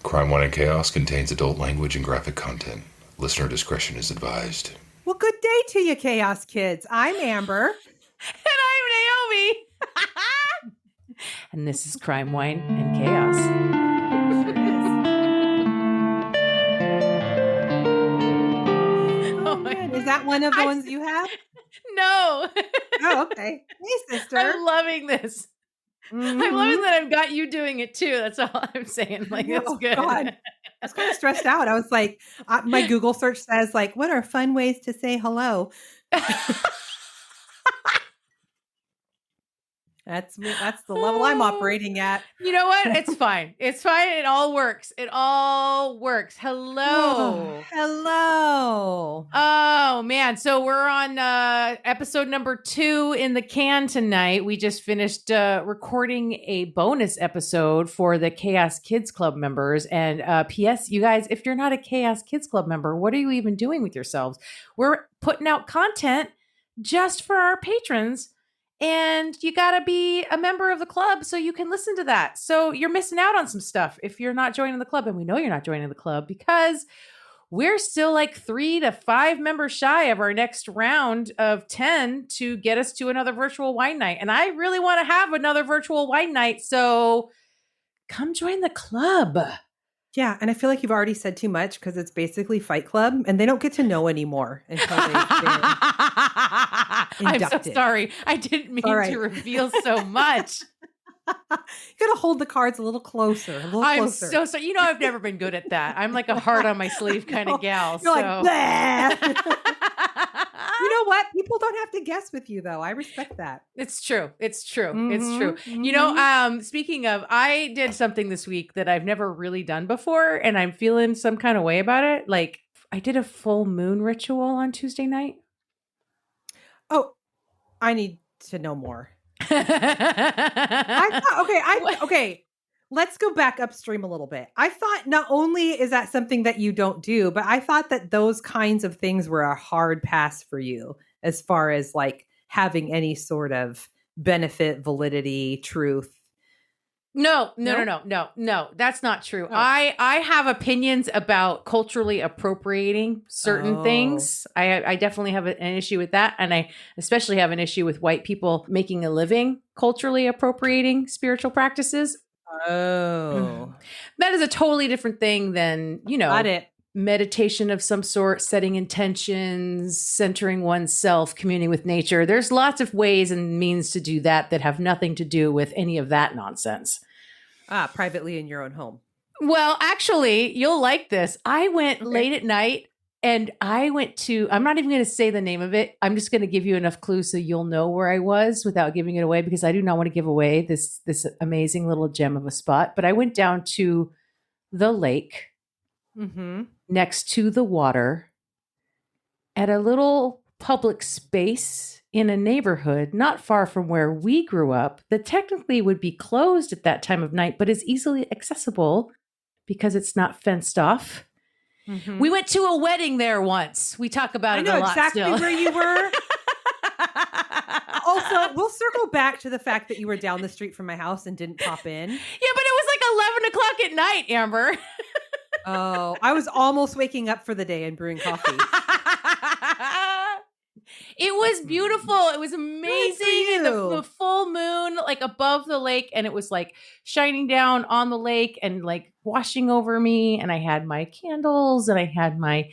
Crime, Wine, and Chaos contains adult language and graphic content. Listener discretion is advised. Well, good day to you, Chaos Kids. I'm Amber. And I'm Naomi. And this is Crime, Wine, and Chaos. Oh, man. Is that one of the ones you have? No. Oh, okay. Hey, sister. I'm loving this. Mm-hmm. I'm loving that I've got you doing it too. That's all I'm saying. Like, it's good. God. I was kind of stressed out. I was like, my Google search says, like, what are fun ways to say hello? That's the level I'm operating at. You know what? It's fine. It's fine. It all works. It all works. Hello. Oh, hello. Oh, man. So we're on episode number 2 in the can tonight. We just finished recording a bonus episode for the Chaos Kids Club members. And P.S., you guys, if you're not a Chaos Kids Club member, what are you even doing with yourselves? We're putting out content just for our patrons. And you got to be a member of the club so you can listen to that. So you're missing out on some stuff if you're not joining the club. And we know you're not joining the club because we're still like 3 to 5 members shy of our next round of 10 to get us to another virtual wine night. And I really want to have another virtual wine night. So come join the club. Yeah, and I feel like you've already said too much because it's basically Fight Club, and they don't get to know anymore until they've been inducted. I'm so sorry. I didn't mean to reveal so much. You got to hold the cards a little closer. I'm so sorry. You know, I've never been good at that. I'm like a heart on my sleeve kind of gal. You're like, you know what? People don't have to guess with you, though. I respect that. It's true. It's true. Mm-hmm, it's true. Mm-hmm. You know, speaking of, I did something this week that I've never really done before, and I'm feeling some kind of way about it. Like, I did a full moon ritual on Tuesday night. Oh, I need to know more. Okay. Let's go back upstream a little bit. I thought not only is that something that you don't do, but I thought that those kinds of things were a hard pass for you as far as like having any sort of benefit, validity, truth. No. That's not true. Oh. I have opinions about culturally appropriating certain things. I definitely have an issue with that. And I especially have an issue with white people making a living culturally appropriating spiritual practices. Oh, that is a totally different thing than, you know, got it. Meditation of some sort, setting intentions, centering oneself, communing with nature. There's lots of ways and means to do that have nothing to do with any of that nonsense. Privately in your own home. Well, actually, you'll like this. I went late at night and I went to, I'm not even going to say the name of it. I'm just going to give you enough clues so you'll know where I was without giving it away, because I do not want to give away this amazing little gem of a spot. But I went down to the lake next to the water at a little public space in a neighborhood not far from where we grew up that technically would be closed at that time of night, but is easily accessible because it's not fenced off. Mm-hmm. We went to a wedding there once. We talk about it a lot. I know exactly still. Where you were. Also, we'll circle back to the fact that you were down the street from my house and didn't pop in. Yeah, but it was like 11 o'clock at night, Amber. Oh, I was almost waking up for the day and brewing coffee. It was beautiful. It was amazing. The full moon, like above the lake, and it was like shining down on the lake and like washing over me. And I had my candles, and I had my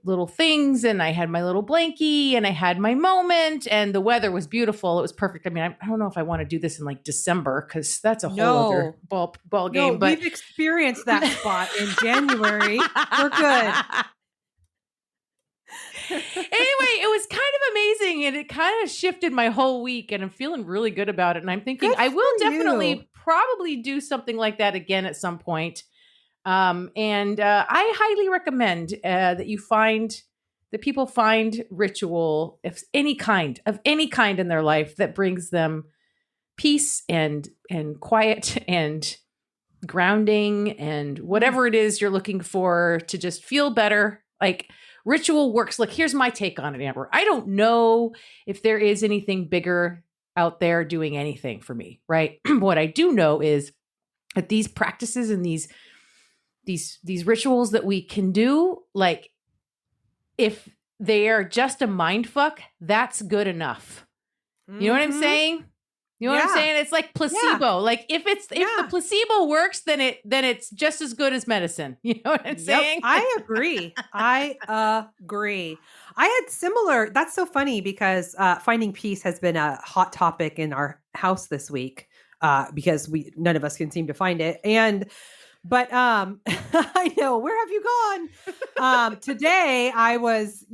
little things, and I had my little blankie, and I had my moment, and the weather was beautiful. It was perfect. I mean, I don't know if I want to do this in like December, because that's a whole other ball game. But we've experienced that spot in January. We're good. Anyway, it was kind of amazing, and it kind of shifted my whole week, and I'm feeling really good about it. And I'm thinking I will definitely probably do something like that again at some point. And I highly recommend that people find ritual of any kind in their life that brings them peace and quiet and grounding and whatever it is you're looking for to just feel better. Like, ritual works. Like, here's my take on it, Amber. I don't know if there is anything bigger out there doing anything for me, right? What I do know is that these practices and these these rituals that we can do, like if they are just a mind fuck, that's good enough. You know what I'm saying? You know what I'm saying? It's like placebo. Yeah. Like if the placebo works, then it's just as good as medicine. You know what I'm saying? I agree. I agree. I had similar. That's so funny because finding peace has been a hot topic in our house this week because none of us can seem to find it. But I know, where have you gone? Today I was,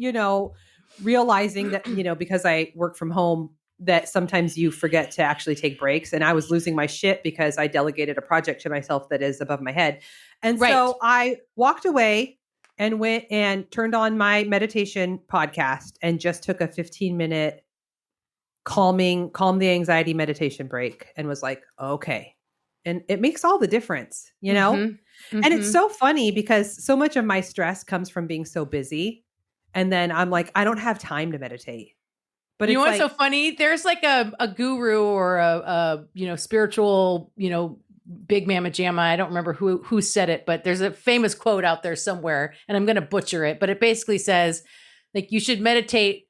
realizing that, because I work from home, that sometimes you forget to actually take breaks. And I was losing my shit because I delegated a project to myself that is above my head. And so I walked away and went and turned on my meditation podcast and just took a 15-minute calm the anxiety meditation break and was like, okay. And it makes all the difference, And it's so funny because so much of my stress comes from being so busy. And then I'm like, I don't have time to meditate. But you know what's so funny? There's like a guru or a spiritual, big mama jamma. I don't remember who said it, but there's a famous quote out there somewhere and I'm going to butcher it, but it basically says like you should meditate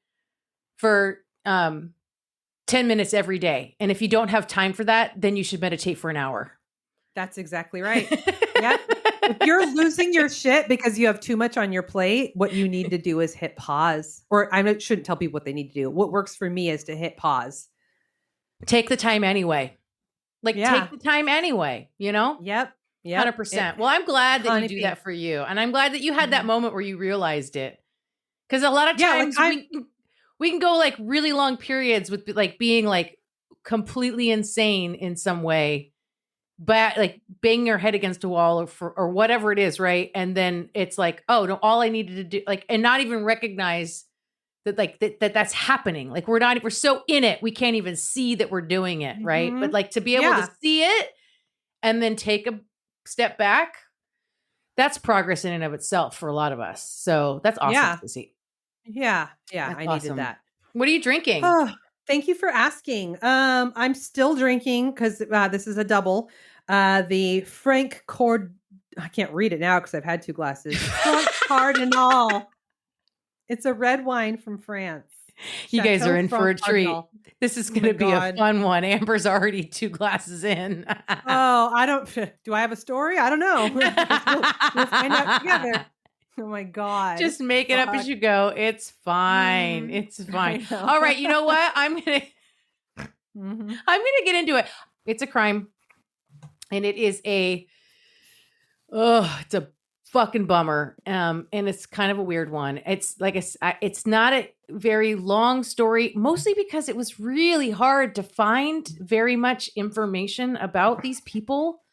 for 10 minutes every day. And if you don't have time for that, then you should meditate for an hour. That's exactly right. Yep. If you're losing your shit because you have too much on your plate, what you need to do is hit pause. Or I shouldn't tell people what they need to do. What works for me is to hit pause. Take the time anyway. Take the time anyway, Yep. 100%. Well, I'm glad that you do that for you. And I'm glad that you had that moment where you realized it. Because a lot of times we can go like really long periods with like being like completely insane in some way. But like banging your head against a wall or whatever it is, right? And then it's like, oh no, all I needed to do, like, and not even recognize that like that's happening. Like we're so in it, we can't even see that we're doing it, right? But like to be able to see it and then take a step back, that's progress in and of itself for a lot of us. So that's awesome to see. Yeah, that's I awesome. needed that. What are you drinking? Oh, thank you for asking. I'm still drinking because this is a double. The Franc I can't read it now because I've had 2 glasses. Franc Cardinal. It's a red wine from France. You guys are in for a treat. Cardinal. This is going to be a fun one. Amber's already 2 glasses in. Do I have a story? I don't know. We'll find out together. Oh my God. Just make it up as you go. It's fine. It's fine. All right. You know what? I'm going to get into it. It's a crime. And it is it's a fucking bummer. And it's kind of a weird one. It's like, it's not a very long story, mostly because it was really hard to find very much information about these people.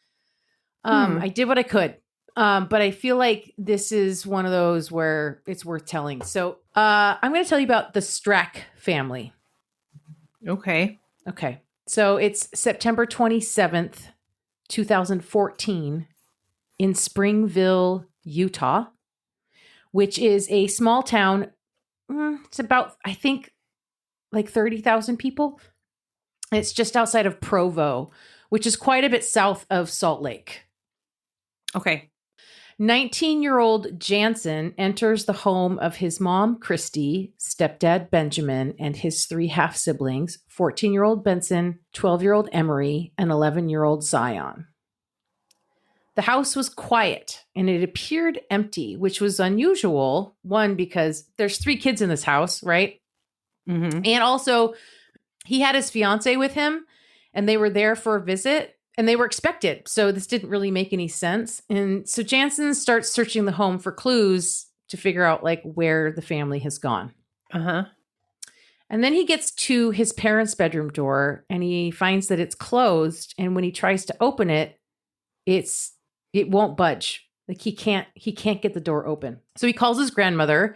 I did what I could. But I feel like this is one of those where it's worth telling. So I'm going to tell you about the Strack family. Okay. So it's September 27th, 2014 in Springville, Utah, which is a small town. It's about, I think, like 30,000 people. It's just outside of Provo, which is quite a bit south of Salt Lake. Okay. 19-year-old Jansen enters the home of his mom, Christy, stepdad, Benjamin, and his 3 half-siblings, 14-year-old Benson, 12-year-old Emery, and 11-year-old Zion. The house was quiet, and it appeared empty, which was unusual, one, because there's 3 kids in this house, right? Mm-hmm. And also, he had his fiance with him, and they were there for a visit. And they were expected. So this didn't really make any sense. And so Jansen starts searching the home for clues to figure out like where the family has gone. Uh-huh. And then he gets to his parents' bedroom door and he finds that it's closed. And when he tries to open it, it won't budge. Like he can't get the door open. So he calls his grandmother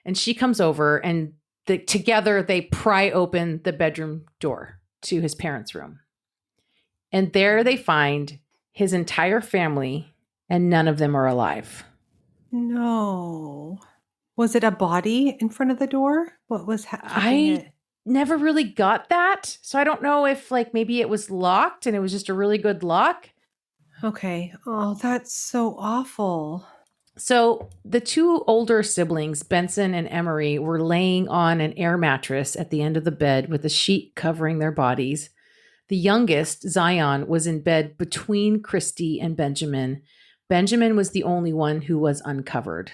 and she comes over and together they pry open the bedroom door to his parents' room. And there they find his entire family, and none of them are alive. No. Was it a body in front of the door? What was happening? I never really got that. So I don't know if like maybe it was locked and it was just a really good lock. Okay. Oh, that's so awful. So the two older siblings, Benson and Emery, were laying on an air mattress at the end of the bed with a sheet covering their bodies. The youngest, Zion, was in bed between Christy and Benjamin. Benjamin was the only one who was uncovered.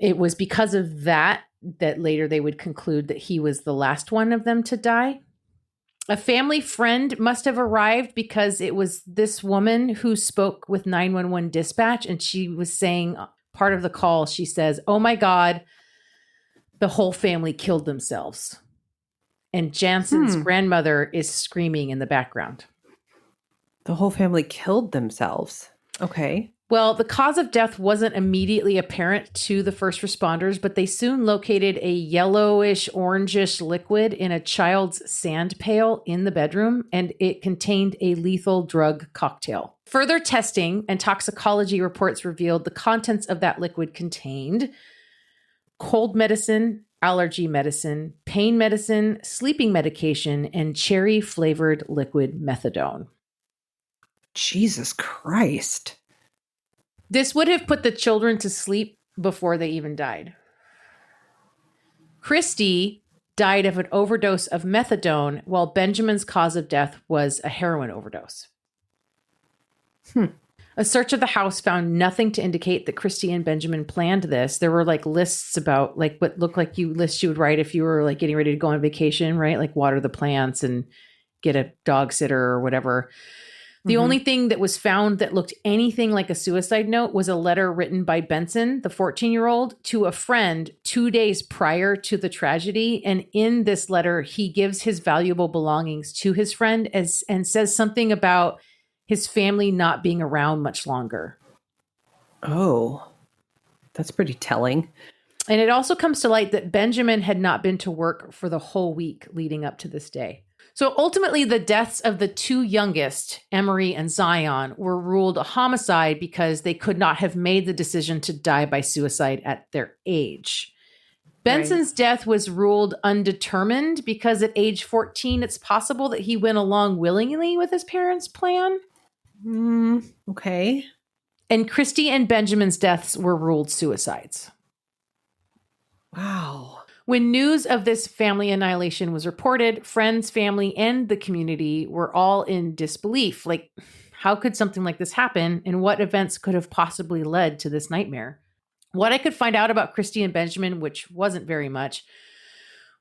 It was because of that later they would conclude that he was the last one of them to die. A family friend must have arrived because it was this woman who spoke with 911 dispatch, and she was saying, part of the call, she says, "Oh my God, the whole family killed themselves." And Jansen's grandmother is screaming in the background. The whole family killed themselves. Okay. Well, the cause of death wasn't immediately apparent to the first responders, but they soon located a yellowish, orangish liquid in a child's sand pail in the bedroom, and it contained a lethal drug cocktail. Further testing and toxicology reports revealed the contents of that liquid contained cold medicine, allergy medicine, pain medicine, sleeping medication, and cherry-flavored liquid methadone. Jesus Christ. This would have put the children to sleep before they even died. Christy died of an overdose of methadone, while Benjamin's cause of death was a heroin overdose. A search of the house found nothing to indicate that Christy and Benjamin planned this. There were like lists about like what looked like lists you would write if you were like getting ready to go on vacation, right? Like water the plants and get a dog sitter or whatever. The only thing that was found that looked anything like a suicide note was a letter written by Benson, the 14-year-old, to a friend 2 days prior to the tragedy. And in this letter, he gives his valuable belongings to his friend and says something about his family not being around much longer. Oh, that's pretty telling. And it also comes to light that Benjamin had not been to work for the whole week leading up to this day. So ultimately, the deaths of the two youngest, Emery and Zion, were ruled a homicide because they could not have made the decision to die by suicide at their age. Benson's death was ruled undetermined because at age 14, it's possible that he went along willingly with his parents' plan. Okay. And Christy and Benjamin's deaths were ruled suicides. Wow. When news of this family annihilation was reported, friends, family, and the community were all in disbelief. Like, how could something like this happen? And what events could have possibly led to this nightmare? What I could find out about Christy and Benjamin, which wasn't very much,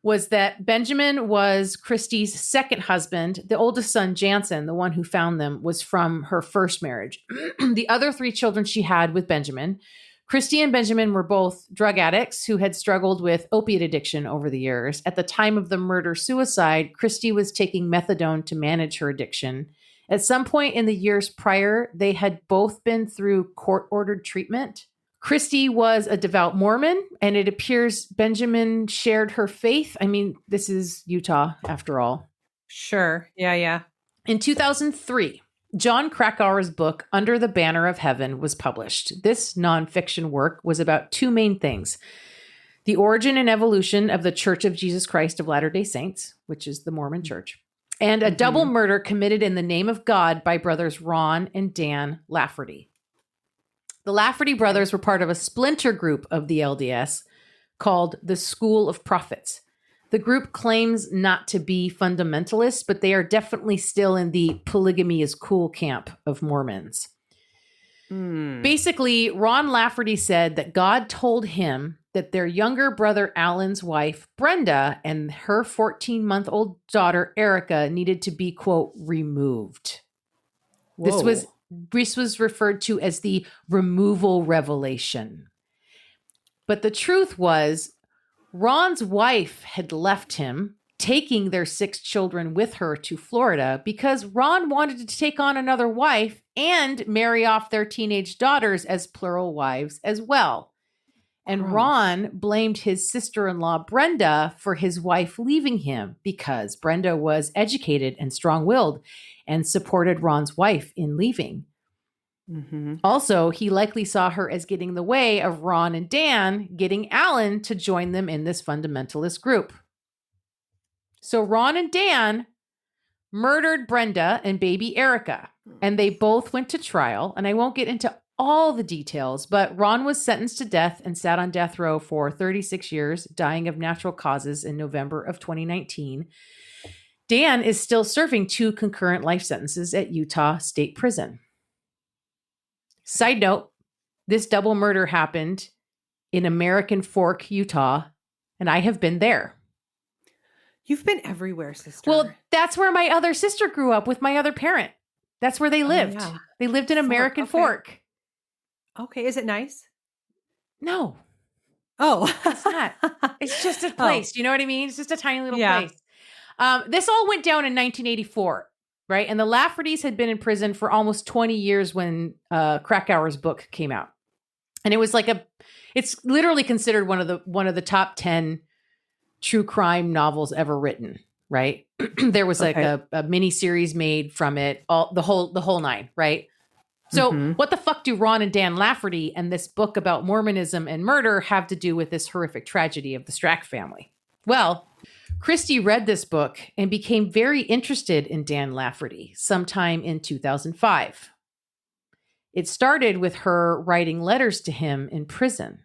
was that Benjamin was Christy's second husband. The oldest son, Jansen, the one who found them, was from her first marriage. The other three children she had with Benjamin, Christy and Benjamin, were both drug addicts who had struggled with opiate addiction over the years. At the time of the murder-suicide, Christy was taking methadone to manage her addiction. At some point in the years prior, they had both been through court-ordered treatment. Christy was a devout Mormon, and it appears Benjamin shared her faith. I mean, this is Utah, after all. Sure. Yeah. In 2003, John Krakauer's book, Under the Banner of Heaven, was published. This nonfiction work was about two main things: the origin and evolution of the Church of Jesus Christ of Latter-day Saints, which is the Mormon Church, and a double murder committed in the name of God by brothers Ron and Dan Lafferty. The Lafferty brothers were part of a splinter group of the LDS called the School of Prophets. The group claims not to be fundamentalists, but they are definitely still in the polygamy is cool camp of Mormons. Basically, Ron Lafferty said that God told him that their younger brother Alan's wife, Brenda, and her 14-month-old daughter, Erica, needed to be, quote, removed. This was referred to as the removal revelation. But the truth was, Ron's wife had left him, taking their 6 children with her to Florida because Ron wanted to take on another wife and marry off their teenage daughters as plural wives as well. And Ron blamed his sister-in-law, Brenda, for his wife leaving him because Brenda was educated and strong-willed and supported Ron's wife in leaving. Also, he likely saw her as getting in the way of Ron and Dan getting Alan to join them in this fundamentalist group. So Ron and Dan murdered Brenda and baby Erica. and they both went to trial. And I won't get into all the details, but Ron was sentenced to death and sat on death row for 36 years, dying of natural causes in November of 2019. Dan is still serving 2 concurrent life sentences at Utah State Prison. Side note, this double murder happened in American Fork, Utah, and I have been there. You've been everywhere, sister. Well, that's where my other sister grew up with my other parent. That's where they lived. Yeah. They lived in American Fork. Okay. Is it nice? No, Oh, it's not. It's just a place. You know what I mean? It's just a tiny little Yeah. place. This all went down in 1984, right? And the Laffertys had been in prison for almost 20 years when Krakauer's book came out. And it was like it's literally considered one of the top 10 true crime novels ever written, right? There was like a mini series made from it, the whole 9, right? So what the fuck do Ron and Dan Lafferty and this book about Mormonism and murder have to do with this horrific tragedy of the Strack family? Well, Christy read this book and became very interested in Dan Lafferty sometime in 2005. It started with her writing letters to him in prison.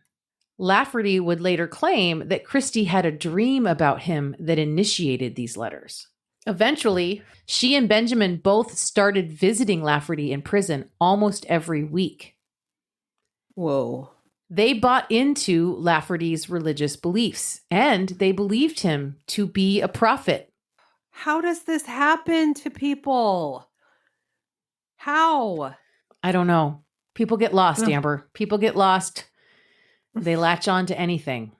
Lafferty would later claim that Christy had a dream about him that initiated these letters. Eventually, she and Benjamin both started visiting Lafferty in prison almost every week. whoa. They bought into Lafferty's religious beliefs, and they believed him to be a prophet. How does this happen to people? How? I don't know. People get lost, Ugh. Amber. People get lost. They latch on to anything.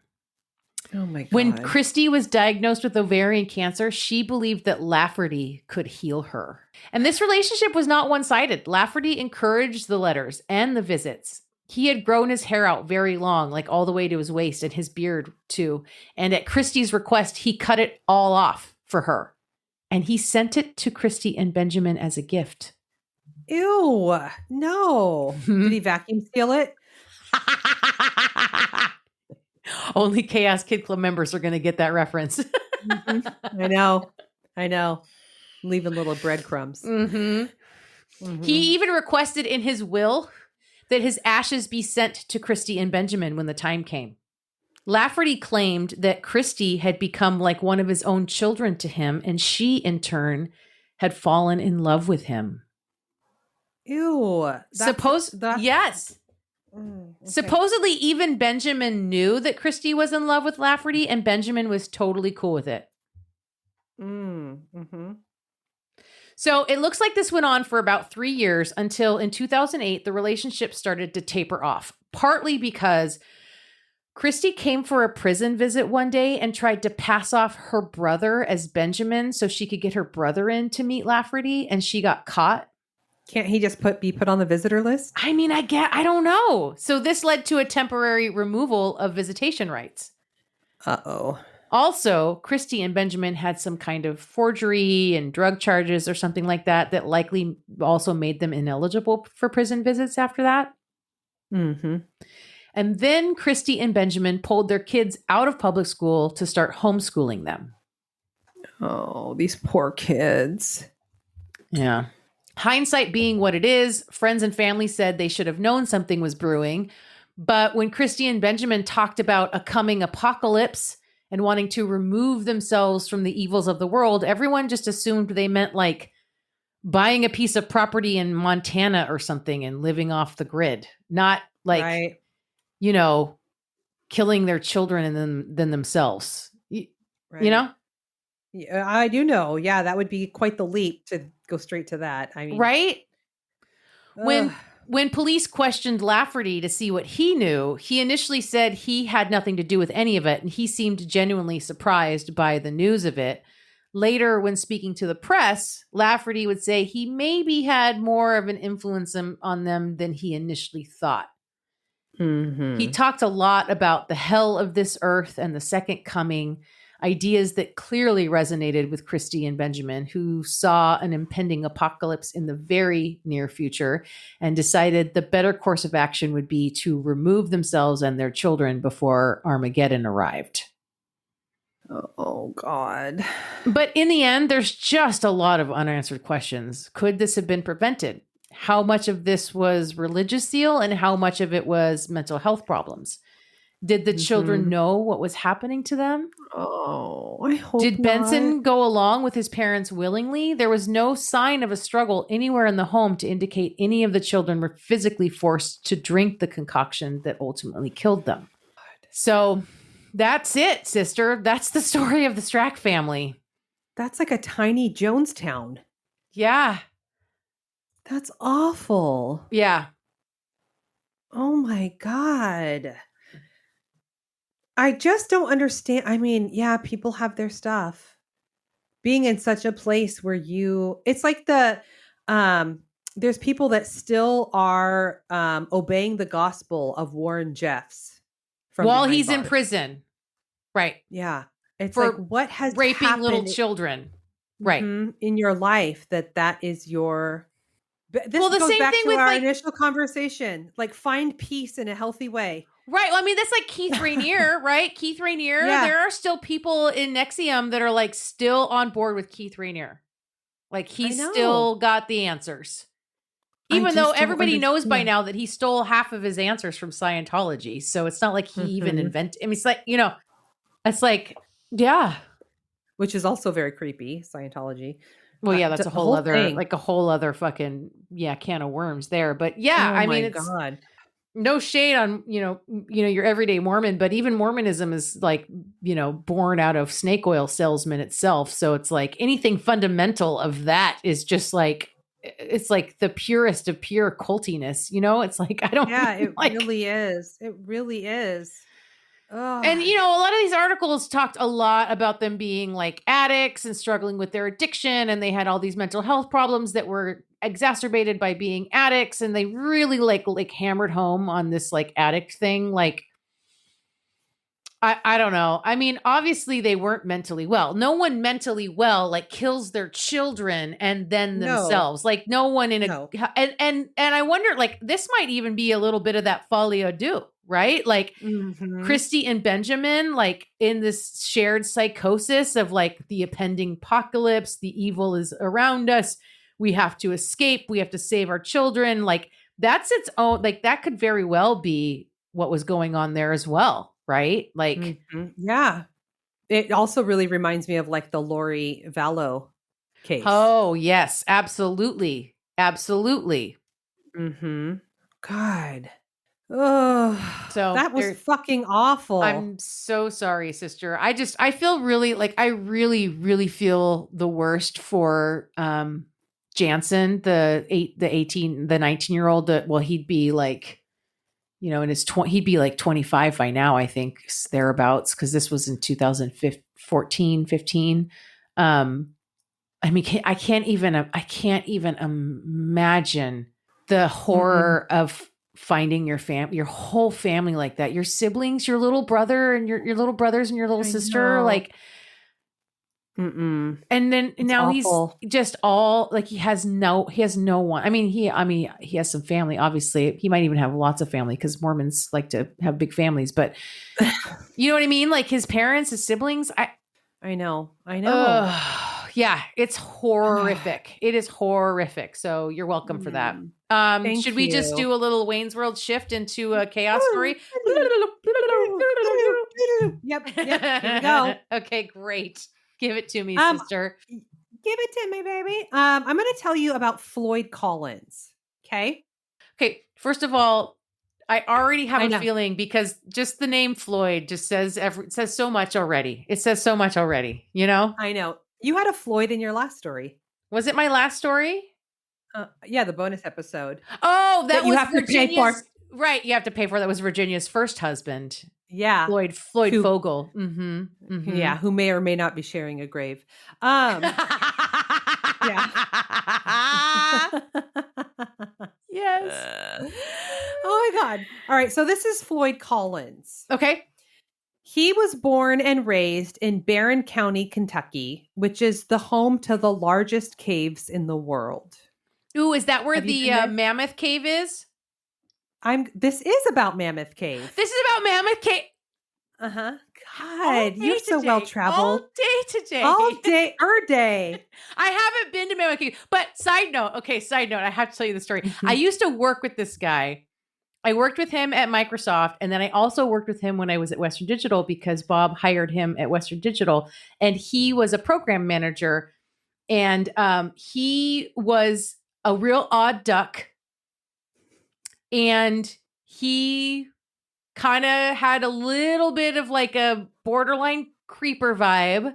Oh my God. When Christy was diagnosed with ovarian cancer, she believed that Lafferty could heal her. And this relationship was not one-sided. Lafferty encouraged the letters and the visits. He had grown his hair out very long, like all the way to his waist, and his beard too. And at Christy's request, he cut it all off for her. And he sent it to Christy and Benjamin as a gift. Ew, no. Did he vacuum seal it? Only Chaos Kid Club members are going to get that reference. I know. Leaving little breadcrumbs. He even requested in his will that his ashes be sent to Christy and Benjamin when the time came. Lafferty claimed that Christy had become like one of his own children to him, and she, in turn, had fallen in love with him. Ew. Yes. Okay. Supposedly, even Benjamin knew that Christy was in love with Lafferty, and Benjamin was totally cool with it. So it looks like this went on for about 3 years until in 2008, the relationship started to taper off, partly because Christy came for a prison visit one day and tried to pass off her brother as Benjamin so she could get her brother in to meet Lafferty, and she got caught. Can't he just be put on the visitor list? I mean, I don't know. So this led to a temporary removal of visitation rights. Uh-oh. Also, Christy and Benjamin had some kind of forgery and drug charges or something like that likely also made them ineligible for prison visits after that. And then Christy and Benjamin pulled their kids out of public school to start homeschooling them. Oh, these poor kids. Yeah. Hindsight being what it is, friends and family said they should have known something was brewing. But when Christy and Benjamin talked about a coming apocalypse and wanting to remove themselves from the evils of the world, everyone just assumed they meant like buying a piece of property in Montana or something and living off the grid, not like, killing their children and then themselves, you know? Yeah, I do know. Yeah, that would be quite the leap to go straight to that. I mean, right? When police questioned Lafferty to see what he knew, he initially said he had nothing to do with any of it, and he seemed genuinely surprised by the news of it. Later, when speaking to the press, Lafferty would say he maybe had more of an influence on them than he initially thought. He talked a lot about the hell of this earth and the second coming, ideas that clearly resonated with Christy and Benjamin, who saw an impending apocalypse in the very near future and decided the better course of action would be to remove themselves and their children before Armageddon arrived. Oh, God. But in the end, there's just a lot of unanswered questions. Could this have been prevented? How much of this was religious zeal and how much of it was mental health problems? Did the children know what was happening to them? Oh, I hope Did not. Benson go along with his parents willingly? There was no sign of a struggle anywhere in the home to indicate any of the children were physically forced to drink the concoction that ultimately killed them. So that's it, sister. That's the story of the Strack family. That's like a tiny Jonestown. Yeah. That's awful. Yeah. Oh my God. I just don't understand. I mean, yeah, people have their stuff. Being in such a place where it's like there's people that still are obeying the gospel of Warren Jeffs while behind he's in bars. prison. Right. Yeah. It's For like, what has raping happened little children. Right. in your life that is your... This Well, the goes same back thing to with, our like- initial conversation. Like, find peace in a healthy way. Right. Well, I mean, that's like Keith Rainier, right? Keith Rainier. Yeah. There are still people in Nexium that are like still on board with Keith Rainier. Like he's still got the answers. Even though everybody knows by now that he stole half of his answers from Scientology. So it's not like he even invented. I mean, it's like, it's like, yeah. Which is also very creepy, Scientology. Well, yeah, that's the a whole whole other, thing. like a whole other fucking, can of worms there. But yeah, Oh I my mean, it's God. no shade on, your everyday Mormon, but even Mormonism is like, born out of snake oil salesman itself. So it's like anything fundamental of that is just like, it's like the purest of pure cultiness, it's like, I don't it like, really is. It really is. Oh. and a lot of these articles talked a lot about them being like addicts and struggling with their addiction. And they had all these mental health problems that were exacerbated by being addicts. And they really like hammered home on this like addict thing. Like, I don't know. I mean, obviously they weren't mentally well. No one mentally well, like kills their children and then themselves. Like no one in and I wonder, like, this might even be a little bit of that folie à deux, right? Like Christy and Benjamin, like in this shared psychosis of like the impending apocalypse, the evil is around us. We have to escape. We have to save our children. Like that's its own, like that could very well be what was going on there as well. Right? Like, yeah. It also really reminds me of like the Lori Vallow case. Oh, yes, absolutely. Absolutely. God. Oh, so that was fucking awful. I'm so sorry, sister. I feel really like, I really, really feel the worst for, Jansen, the 19-year-old that, well, he'd be like, in his he'd be like 25 by now, I think, thereabouts, because this was in 2014, 15. I mean, I can't even imagine the horror of finding your whole family like that, your siblings, your little brother and your little brothers and your little sister, like. And then now awful. He's just all like he has no one. I mean he has some family, obviously. He might even have lots of family because Mormons like to have big families, but you know what I mean? Like his parents, his siblings. I know. Yeah, it's horrific. It is horrific. So you're welcome for that. Should we just do a little Wayne's World shift into a chaos story? Yep. Here we go. Okay, great. Give it to me, sister. Give it to me, baby. I'm going to tell you about Floyd Collins. Okay. First of all, I already have a feeling because just the name Floyd just says so much already. It says so much already, I know. You had a Floyd in your last story. Was it my last story? Yeah, the bonus episode. Oh, that was you have Virginia's, to pay for. Right, you have to pay for. That was Virginia's first husband. Yeah. Floyd Fogel. Yeah, who may or may not be sharing a grave. Yeah. Yes. Oh my God. All right. So this is Floyd Collins. Okay. He was born and raised in Barron County, Kentucky, which is the home to the largest caves in the world. Ooh, is that where the Mammoth Cave is? This is about Mammoth Cave. This is about Mammoth Cave. God, you're so well traveled. All day today. All day, day. I haven't been to Mammoth Cave. But side note, I have to tell you the story. I used to work with this guy. I worked with him at Microsoft, and then I also worked with him when I was at Western Digital because Bob hired him at Western Digital, and he was a program manager, and he was a real odd duck, and he kind of had a little bit of like a borderline creeper vibe,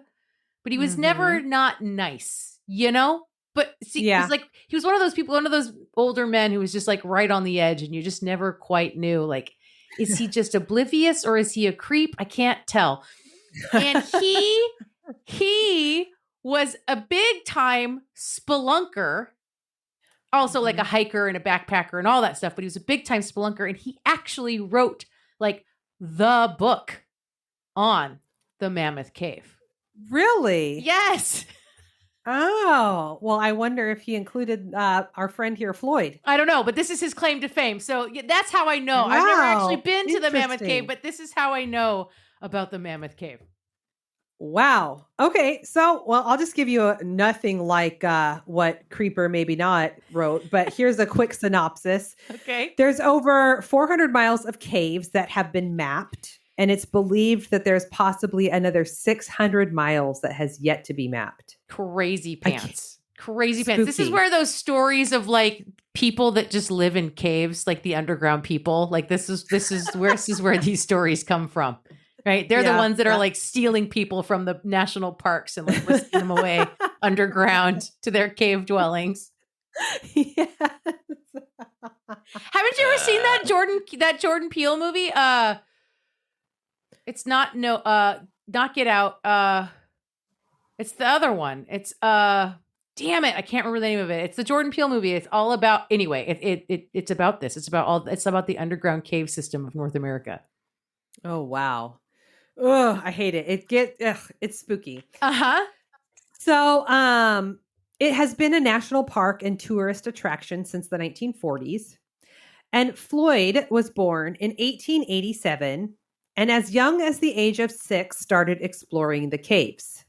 but he was never not nice, you know? But see, it's like he was one of those people, one of those older men who was just like right on the edge, and you just never quite knew, like, is he just oblivious or is he a creep? I can't tell. And he was a big time spelunker, also like a hiker and a backpacker and all that stuff, but he was a big time spelunker, and he actually wrote like the book on the Mammoth Cave. Really? Yes. Oh, well, I wonder if he included our friend here, Floyd. I don't know, but this is his claim to fame. So that's how I know. Wow. I've never actually been to the Mammoth Interesting. Cave, but this is how I know about the Mammoth Cave. Wow. Okay. So, well, I'll just give you nothing like what Creeper Maybe Not wrote, but here's a quick synopsis. Okay. There's over 400 miles of caves that have been mapped, and it's believed that there's possibly another 600 miles that has yet to be mapped. Crazy pants. Crazy pants. This is Spooky. where those stories of like people that just live in caves, like the underground people, like this is where these stories come from. Right? They're the ones that are like stealing people from the national parks and like whisking them away underground to their cave dwellings. Yes. Haven't you ever seen that Jordan Peele movie? It's not Get Out. It's the other one. It's damn it, I can't remember the name of it. It's the Jordan Peele movie. It's all about it's about this. It's about the underground cave system of North America. Oh, wow. Ugh, I hate it. It's spooky. Uh-huh. So, it has been a national park and tourist attraction since the 1940s. And Floyd was born in 1887, and as young as the age of 6, started exploring the caves.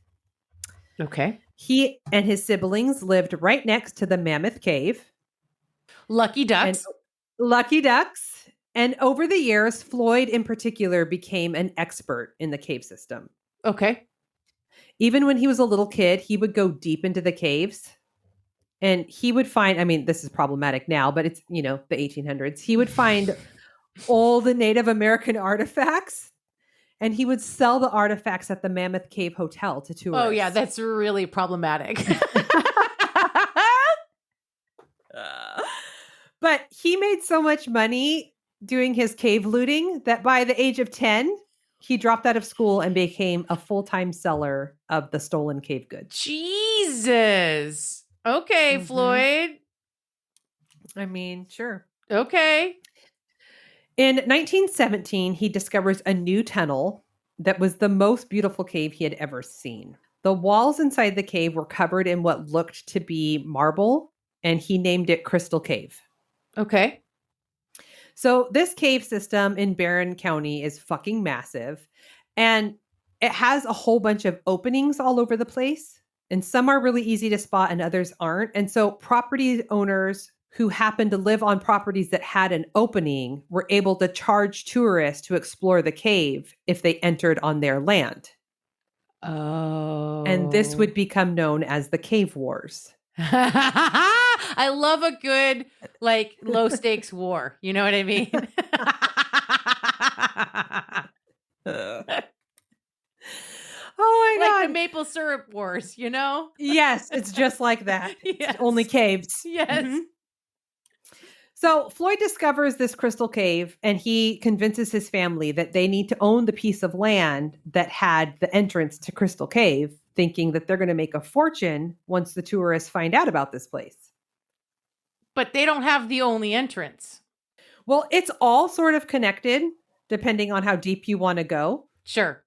Okay. He and his siblings lived right next to the Mammoth Cave. Lucky ducks. Lucky ducks. And over the years, Floyd in particular became an expert in the cave system. Okay. Even when he was a little kid, he would go deep into the caves, and he would find, I mean, this is problematic now, but it's, the 1800s. He would find all the Native American artifacts, and he would sell the artifacts at the Mammoth Cave Hotel to tourists. Oh yeah, that's really problematic. But he made so much money doing his cave looting that by the age of 10, he dropped out of school and became a full-time seller of the stolen cave goods. Jesus. Okay, Floyd. I mean, sure. Okay. In 1917, he discovers a new tunnel that was the most beautiful cave he had ever seen. The walls inside the cave were covered in what looked to be marble, and he named it Crystal Cave. Okay. So this cave system in Barron County is fucking massive, and it has a whole bunch of openings all over the place, and some are really easy to spot and others aren't. And so property owners who happened to live on properties that had an opening were able to charge tourists to explore the cave if they entered on their land. Oh. And this would become known as the Cave Wars. I love a good, like, low stakes war. You know what I mean? Oh my God. Like the maple syrup wars, you know? Yes, it's just like that. Yes. Only caves. Yes. Mhm. So Floyd discovers this crystal cave, and he convinces his family that they need to own the piece of land that had the entrance to Crystal Cave, thinking that they're going to make a fortune once the tourists find out about this place. But they don't have the only entrance. Well, it's all sort of connected, depending on how deep you want to go. Sure.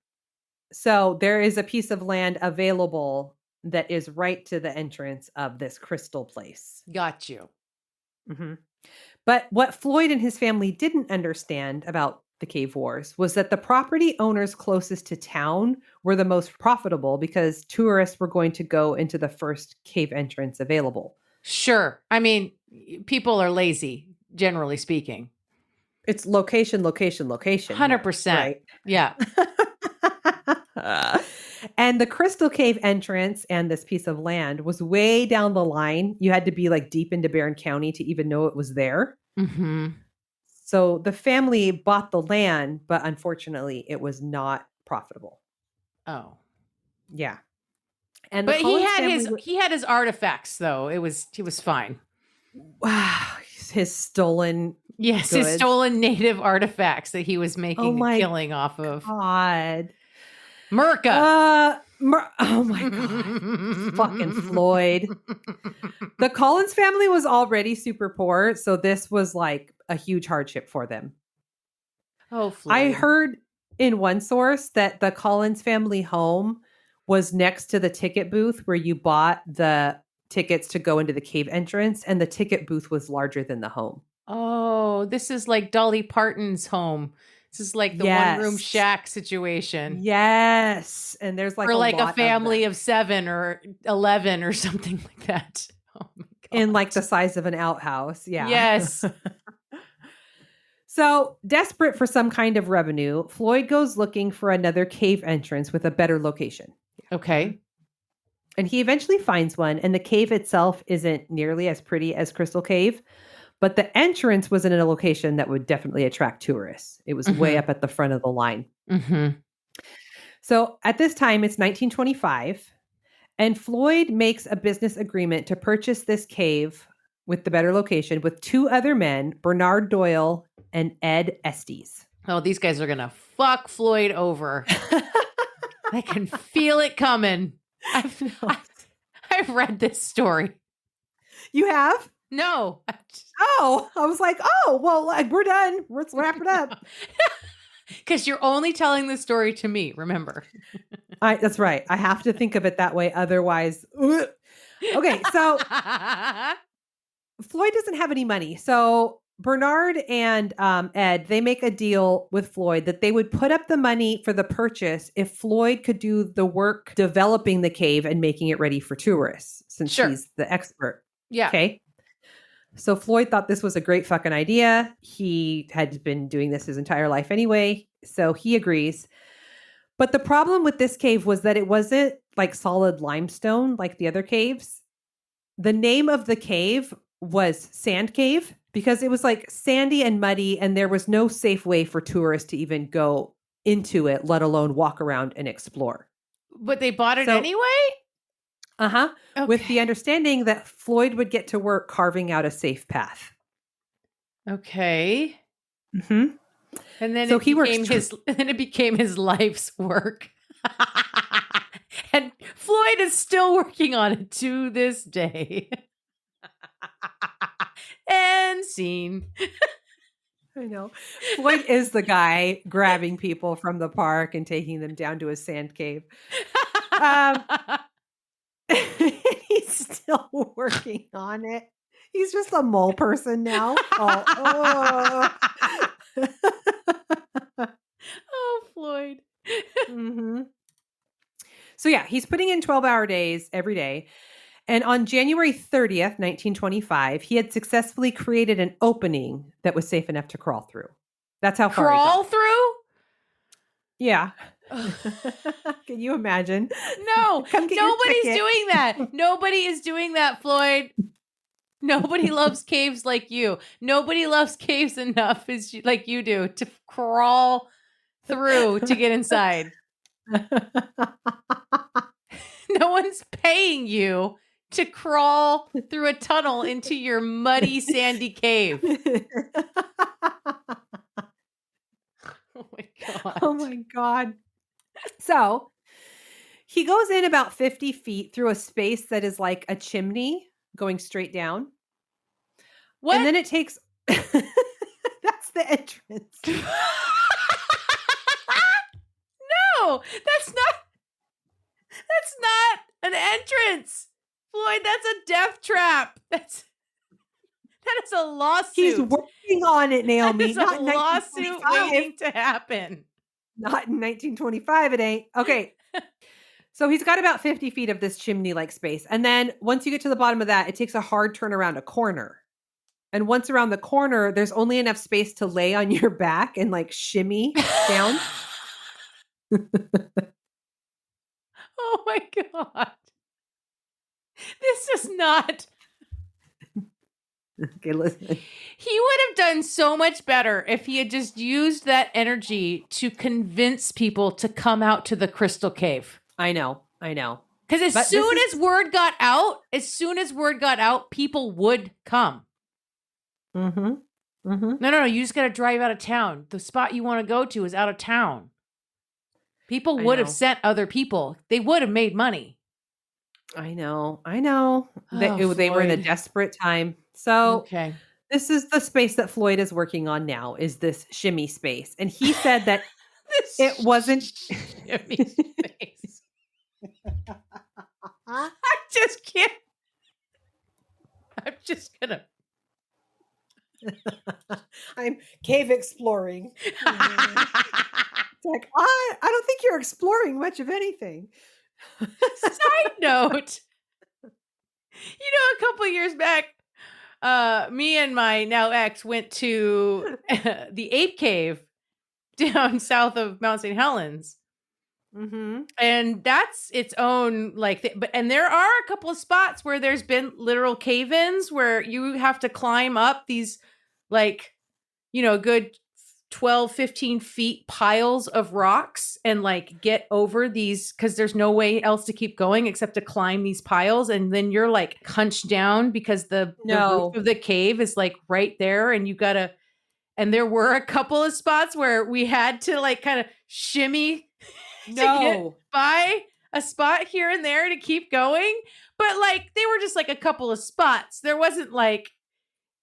So there is a piece of land available that is right to the entrance of this crystal place. Got you. Mm-hmm. But what Floyd and his family didn't understand about the cave wars was that the property owners closest to town were the most profitable because tourists were going to go into the first cave entrance available. Sure. I mean, people are lazy, generally speaking. It's location, location, location. 100%. Right? Yeah. And the Crystal Cave entrance and this piece of land was way down the line. You had to be like deep into Barron County to even know it was there. Mm-hmm. So the family bought the land, but unfortunately it was not profitable. Oh. Yeah. And But he had his artifacts though. He was fine. Wow, his stolen Yes, goods. his stolen native artifacts that he was making a killing off of. God. Merca. Oh my God. Fucking Floyd. The Collins family was already super poor, so this was like a huge hardship for them. Oh, Floyd. I heard in one source that the Collins family home was next to the ticket booth where you bought the tickets to go into the cave entrance, and the ticket booth was larger than the home. Oh, this is like Dolly Parton's home. This is like the one-room shack situation. Yes. And there's like or like a family of 7 or 11 or something like that. Oh my God. In like the size of an outhouse. Yeah. Yes. So desperate for some kind of revenue, Floyd goes looking for another cave entrance with a better location. Okay. And he eventually finds one, and the cave itself isn't nearly as pretty as Crystal Cave, but the entrance was in a location that would definitely attract tourists. It was way up at the front of the line. Mm-hmm. So at this time, it's 1925, and Floyd makes a business agreement to purchase this cave with the better location with 2 other men, Bernard Doyle and Ed Estes. Oh, these guys are going to fuck Floyd over. I can feel it coming. I've read this story. You have? No. Oh, I was like, oh, well, we're done. Let's wrap it up. Because you're only telling the story to me, remember. That's right. I have to think of it that way. Otherwise, ugh. Okay, so Floyd doesn't have any money. So Bernard and Ed, they make a deal with Floyd that they would put up the money for the purchase if Floyd could do the work developing the cave and making it ready for tourists, since he's the expert. Yeah. Okay. So Floyd thought this was a great fucking idea. He had been doing this his entire life anyway, so he agrees. But the problem with this cave was that it wasn't like solid limestone like the other caves. The name of the cave was Sand Cave because it was like sandy and muddy, and there was no safe way for tourists to even go into it, let alone walk around and explore. But they bought it anyway? Uh-huh. Okay. With the understanding that Floyd would get to work carving out a safe path. Okay. Mm-hmm. And then so it became his life's work. And Floyd is still working on it to this day. And scene. I know. Floyd is the guy grabbing people from the park and taking them down to a sand cave. He's still working on it. He's just a mole person now. Oh, Floyd. Mm-hmm. So yeah, he's putting in 12-hour days every day. And on January 30th, 1925, he had successfully created an opening that was safe enough to crawl through. That's how far Crawl through? Yeah. Can you imagine? No, nobody's doing that. Nobody is doing that, Floyd. Nobody loves caves like you. Nobody loves caves enough like you do to crawl through to get inside. No one's paying you to crawl through a tunnel into your muddy, sandy cave. Oh my God. Oh my God. So he goes in about 50 feet through a space that is like a chimney going straight down. What? And then it takes, that's the entrance. No, that's not an entrance. Floyd, that's a death trap. That is a lawsuit. He's working working on it, Naomi. There's Not a in lawsuit 1925. waiting to happen. Not in 1925, it ain't. Okay. So he's got about 50 feet of this chimney-like space. And then once you get to the bottom of that, it takes a hard turn around a corner. And once around the corner, there's only enough space to lay on your back and like shimmy down. Oh my God. This is not. Okay, listen. He would have done so much better if he had just used that energy to convince people to come out to the Crystal Cave. I know. Because as But soon this as word got out, people would come. Mm-hmm. Mm-hmm. No. You just got to drive out of town. The spot you want to go to is out of town. People would have sent other people. They would have made money. I know. They were in a Floyd. desperate time. So Okay. this is the space that Floyd is working on now, is this shimmy space. And he said that it wasn't shimmy space. I just can't. I'm just gonna. I'm cave exploring. It's like, I don't think you're exploring much of anything. Side note. A couple of years back, me and my now ex went to the Ape Cave down south of Mount St. Helens. Mm-hmm. And that's its own and there are a couple of spots where there's been literal cave-ins where you have to climb up these good 12, 15 feet piles of rocks and get over these, because there's no way else to keep going except to climb these piles. And then you're hunched down because the roof of the cave is right there, and you gotta, and there were a couple of spots where we had to kind of shimmy to get by a spot here and there to keep going. But they were just a couple of spots. There wasn't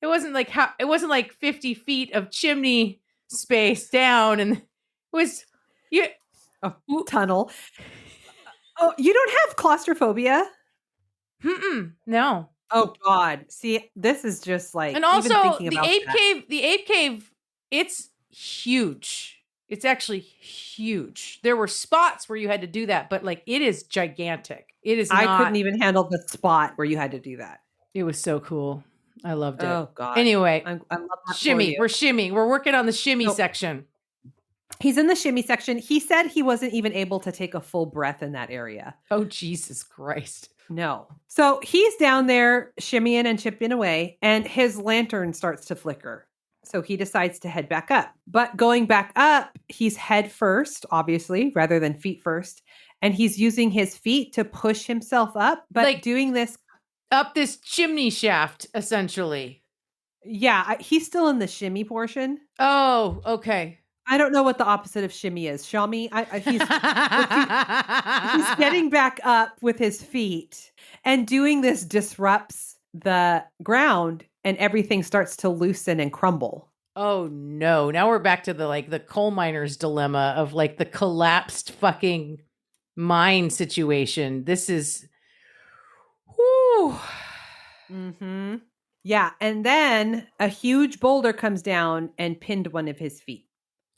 it wasn't 50 feet of chimney space down, and it was tunnel. Oh, you don't have claustrophobia? No. Oh God. See, this is just and also the ape cave, it's huge. It's actually huge. There were spots where you had to do that, but it is gigantic. It is. I couldn't even handle the spot where you had to do that. It was so cool. I loved it. Oh God. Anyway, I love that shimmy. We're shimmying. We're working on the shimmy section. He's in the shimmy section. He said he wasn't even able to take a full breath in that area. Oh, Jesus Christ. No. So he's down there shimmying and chipping away, and his lantern starts to flicker. So he decides to head back up. But going back up, he's head first, obviously, rather than feet first. And he's using his feet to push himself up, but doing this up this chimney shaft, essentially. Yeah, he's still in the shimmy portion. Oh, okay. I don't know what the opposite of shimmy is. Shimmy? He's getting back up with his feet, and doing this disrupts the ground, and everything starts to loosen and crumble. Oh no. Now we're back to the coal miner's dilemma of the collapsed fucking mine situation. This is whoo. Mm-hmm. Yeah. And then a huge boulder comes down and pinned one of his feet.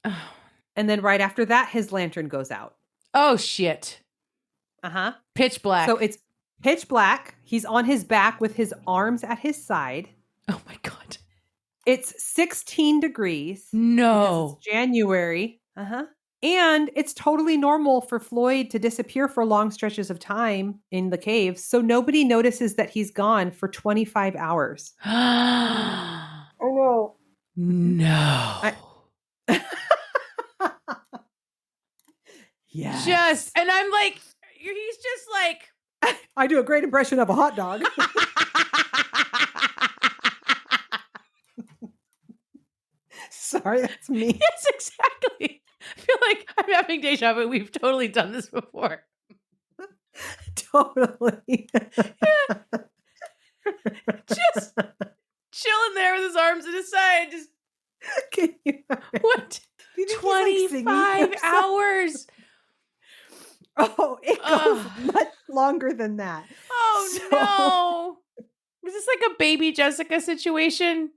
Oh. And then right after that, his lantern goes out. Oh shit. Uh-huh. Pitch black. So it's pitch black. He's on his back with his arms at his side. Oh my God. It's 16 degrees. No. It's January. Uh-huh. And it's totally normal for Floyd to disappear for long stretches of time in the caves. So nobody notices that he's gone for 25 hours. Oh no. No. Yeah. And I'm he's just I do a great impression of a hot dog. Sorry, that's me. Yes, exactly. I feel like I'm having deja vu. We've totally done this before. Totally. Just chilling there with his arms at his side. Just can you what? 25 hours. Oh, it goes much longer than that. Oh no. Is this a baby Jessica situation?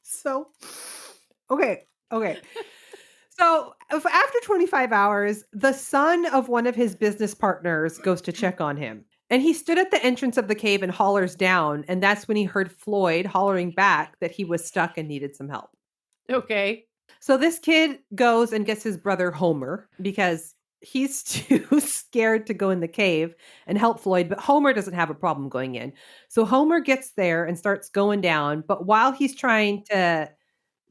So, okay. So after 25 hours, the son of one of his business partners goes to check on him. And he stood at the entrance of the cave and hollers down. And that's when he heard Floyd hollering back that he was stuck and needed some help. Okay. So this kid goes and gets his brother Homer because he's too scared to go in the cave and help Floyd. But Homer doesn't have a problem going in. So Homer gets there and starts going down. But while he's trying to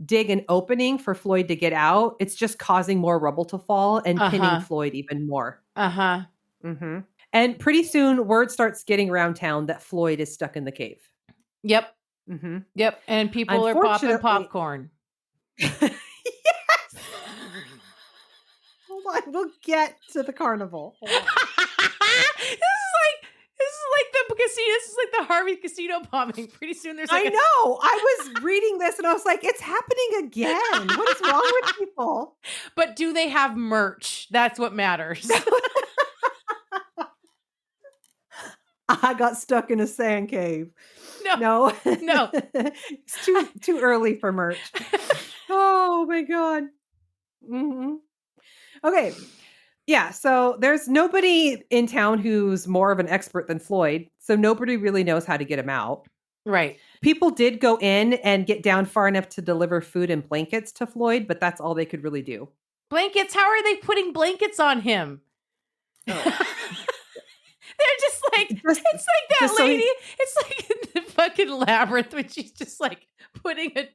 dig an opening for Floyd to get out, it's just causing more rubble to fall and pinning Floyd even more. Mm-hmm. And pretty soon, word starts getting around town that Floyd is stuck in the cave. Yep. Mm-hmm. Yep. And people are popping popcorn. Yes. Hold on. We'll get to the carnival. This is like the casino. This is like the Harvey casino bombing. Pretty soon there's like I know. I was reading this and I was like, it's happening again. What is wrong with people? But do they have merch? That's what matters. I got stuck in a sand cave. No. It's too early for merch. Oh my God. Mm-hmm. Okay. Yeah. So there's nobody in town who's more of an expert than Floyd. So nobody really knows how to get him out. Right. People did go in and get down far enough to deliver food and blankets to Floyd, but that's all they could really do. Blankets? How are they putting blankets on him? Oh. They're just like, it's like that lady. It's like in the fucking Labyrinth when she's just like putting a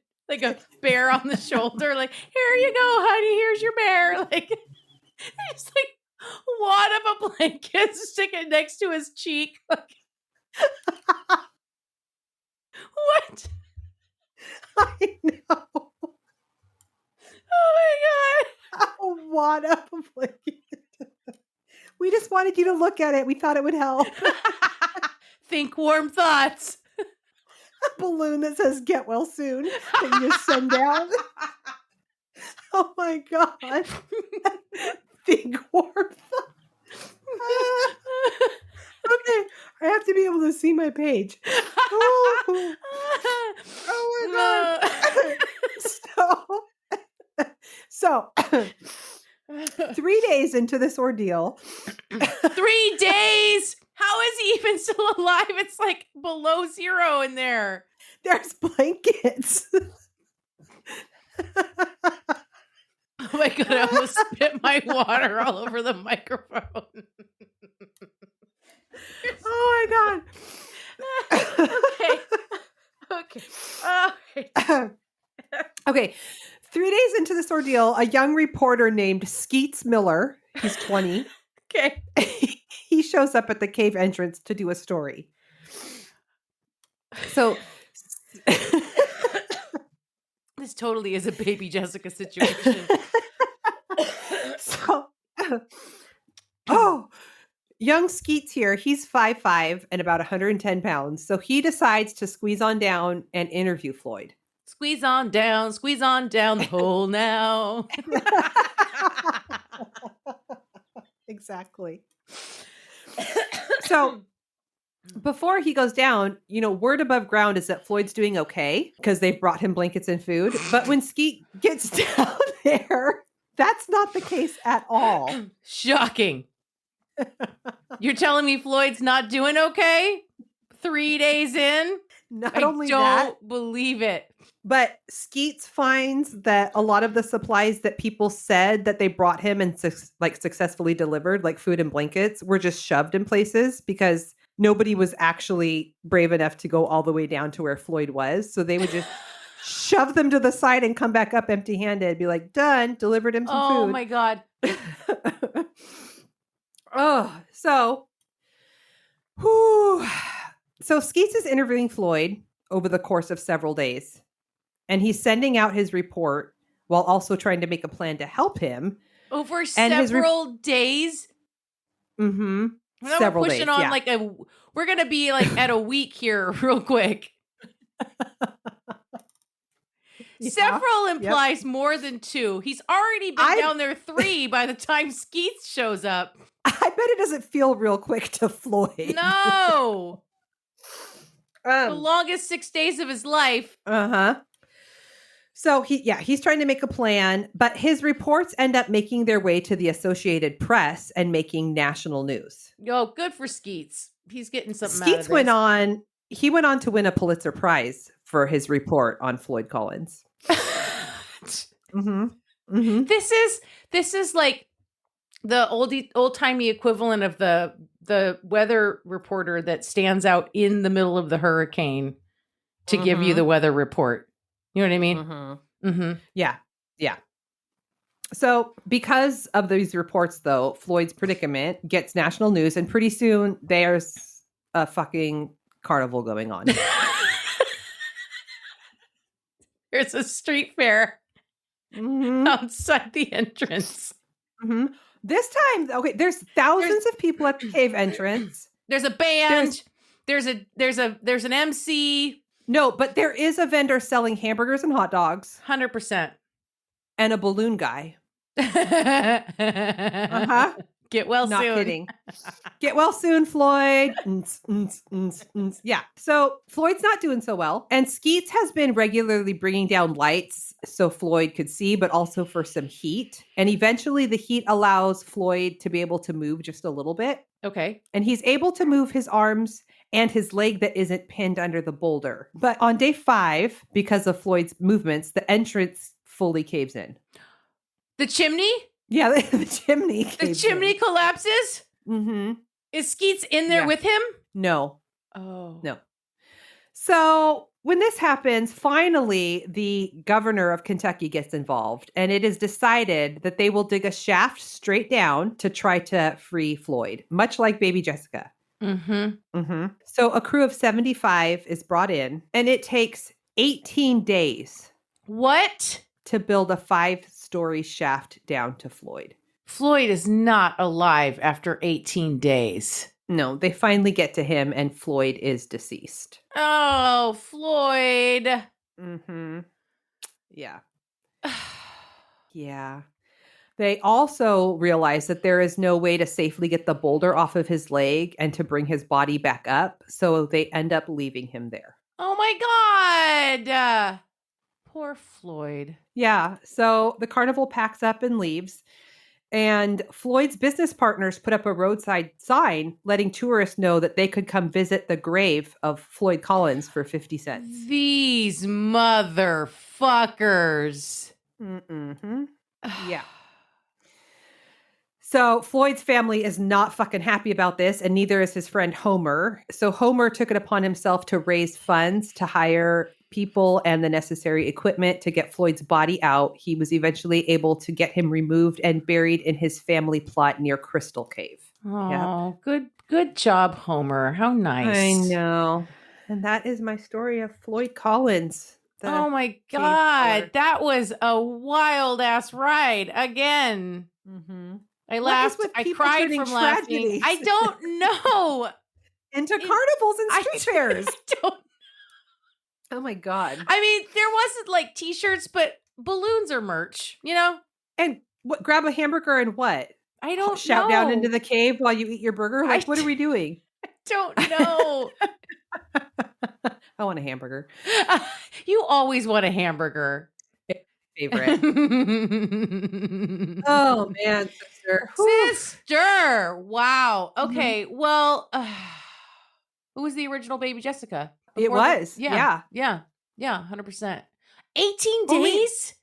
bear on the shoulder. Like, here you go, honey. Here's your bear. Like, they just like wad up a blanket, stick it next to his cheek. Like, what? I know. Oh my God. A wad up a blanket. We just wanted you to look at it. We thought it would help. Think warm thoughts. A balloon that says "Get well soon" that you just send down. Oh my God! Think warm thoughts. Okay, I have to be able to see my page. Oh my God! So. 3 days into this ordeal. 3 days? How is he even still alive? It's like below zero in there. There's blankets. Oh my God, I almost spit my water all over the microphone. Oh my God. Okay. Okay. 3 days into this ordeal, a young reporter named Skeets Miller, he's 20. Okay. He shows up at the cave entrance to do a story. So this totally is a baby Jessica situation. Young Skeets here, he's 5'5" and about 110 pounds. So he decides to squeeze on down and interview Floyd. Squeeze on down the hole now. Exactly. So before he goes down, word above ground is that Floyd's doing okay because they've brought him blankets and food. But when Skeet gets down there, that's not the case at all. Shocking. You're telling me Floyd's not doing okay? 3 days in? I don't believe it. But Skeets finds that a lot of the supplies that people said that they brought him and successfully delivered, like food and blankets, were just shoved in places because nobody was actually brave enough to go all the way down to where Floyd was. So they would just shove them to the side and come back up empty-handed, be like, done, delivered him some food. Oh my God. So Skeets is interviewing Floyd over the course of several days. And he's sending out his report while also trying to make a plan to help him. Over several days? Mm-hmm. Several days, we're going to be like at a week here real quick. Yeah, several implies more than 2. He's already been down there 3 by the time Skeets shows up. I bet it doesn't feel real quick to Floyd. No. The longest 6 days of his life. Uh-huh. So he's trying to make a plan, but his reports end up making their way to the Associated Press and making national news. Yo, good for Skeets. He's getting something out of Skeets this. went on to win a Pulitzer Prize for his report on Floyd Collins. Mm-hmm. Mm-hmm. This is like the old-timey equivalent of the weather reporter that stands out in the middle of the hurricane to give you the weather report. You know what I mean? Mm-hmm. Mm-hmm. Yeah. Yeah. So because of these reports, though, Floyd's predicament gets national news, and pretty soon there's a fucking carnival going on. There's a street fair outside the entrance. Mm-hmm. This time, okay, there's thousands of people at the cave entrance. There's a band. There's an MC. No, but there is a vendor selling hamburgers and hot dogs. 100%. And a balloon guy. Get well Not soon. kidding. Get well soon, Floyd. Yeah. So Floyd's not doing so well. And Skeets has been regularly bringing down lights so Floyd could see, but also for some heat. And eventually the heat allows Floyd to be able to move just a little bit. Okay. And he's able to move his arms and his leg that isn't pinned under the boulder. But on day 5, because of Floyd's movements, the entrance fully caves in. The chimney? Yeah, the chimney. The chimney collapses? Mm-hmm. Is Skeets in there with him? No. Oh. No. So when this happens, finally, the governor of Kentucky gets involved, and it is decided that they will dig a shaft straight down to try to free Floyd, much like baby Jessica. Mm-hmm. Mm-hmm. So a crew of 75 is brought in, and it takes 18 days. What? To build a 5-story shaft down to Floyd. Floyd is not alive after 18 days. No, they finally get to him, and Floyd is deceased. Oh, Floyd. Mm-hmm. Yeah. Yeah. They also realize that there is no way to safely get the boulder off of his leg and to bring his body back up, so they end up leaving him there. Oh my God. Poor Floyd. Yeah, so the carnival packs up and leaves, and Floyd's business partners put up a roadside sign letting tourists know that they could come visit the grave of Floyd Collins for 50 cents. These motherfuckers. Mm-hmm. Yeah. So Floyd's family is not fucking happy about this, and neither is his friend Homer. So Homer took it upon himself to raise funds to hire people and the necessary equipment to get Floyd's body out. He was eventually able to get him removed and buried in his family plot near Crystal Cave. Oh, good job, Homer. How nice. I know. And that is my story of Floyd Collins. Oh my God. That was a wild ass ride again. Mm-hmm. I laughed. I cried from laughing. I don't know. Into carnivals and street fairs. I don't. Oh my God. I mean, there wasn't like t-shirts, but balloons are merch, you know? And what? Grab a hamburger and what? I don't Shout know. down into the cave while you eat your burger? Like, what are we doing? I don't know. I want a hamburger. You always want a hamburger. Favorite. Oh man, sister. Sister. Wow. Okay. Mm-hmm. Well, who was the original baby Jessica? It was. Yeah. 100%. 18 days?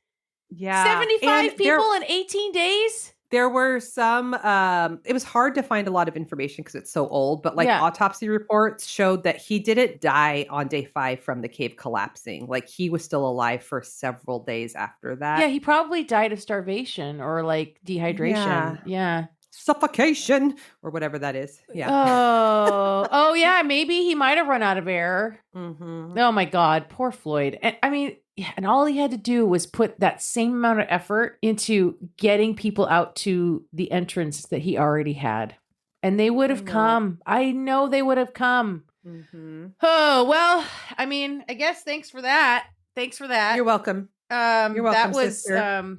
Yeah. 75 people in 18 days? There were some, it was hard to find a lot of information because it's so old, but autopsy reports showed that he didn't die on day 5 from the cave collapsing. Like he was still alive for several days after that. Yeah, he probably died of starvation or like dehydration. Yeah. Suffocation or whatever that is. Yeah. Oh yeah. Maybe he might have run out of air. Mm-hmm. Oh my God. Poor Floyd. And I mean, and all he had to do was put that same amount of effort into getting people out to the entrance that he already had. And they would have come. I know they would have come. Mm-hmm. Oh, well, I mean, I guess thanks for that. You're welcome. You're welcome, that was, sister.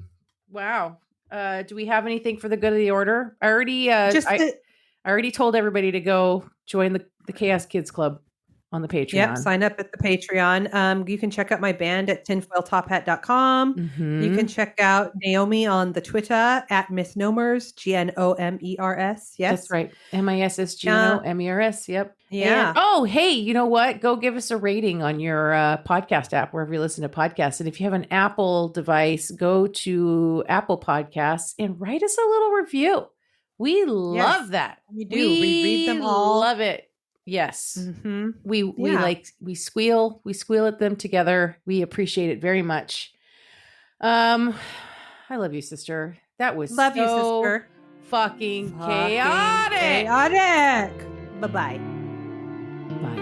Wow. Do we have anything for the good of the order? I already told everybody to go join the Chaos Kids Club on the Patreon. Yep, sign up at the Patreon. You can check out my band at tinfoiltophat.com. Mhm. You can check out Naomi on the Twitter at Misnomers, GNOMERS. Yes. That's right. MISSGNOMERS. Yep. Yeah. And, oh, hey, you know what? Go give us a rating on your podcast app, wherever you listen to podcasts. And if you have an Apple device, go to Apple Podcasts and write us a little review. We love that. We do. We read them all. Love it. Yes. Mm-hmm. We squeal at them together. We appreciate it very much. I love you, sister. That was Love you, sister. Fucking chaotic. Chaotic. Bye-bye. Bye.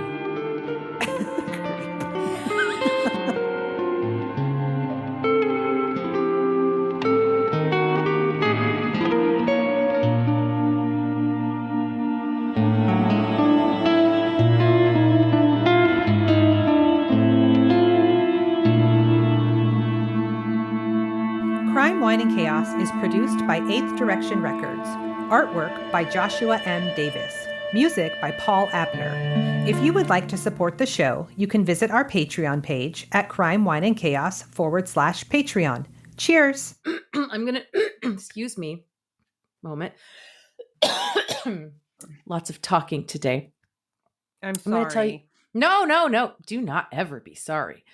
Crime, Wine, and Chaos is produced by 8th Direction Records. Artwork by Joshua M. Davis. Music by Paul Abner. If you would like to support the show, you can visit our Patreon page at Crime, Wine, and Chaos /Patreon. Cheers. I'm going to, excuse me, moment. Lots of talking today. I'm I'm going to tell you. sorry. No. Do not ever be sorry.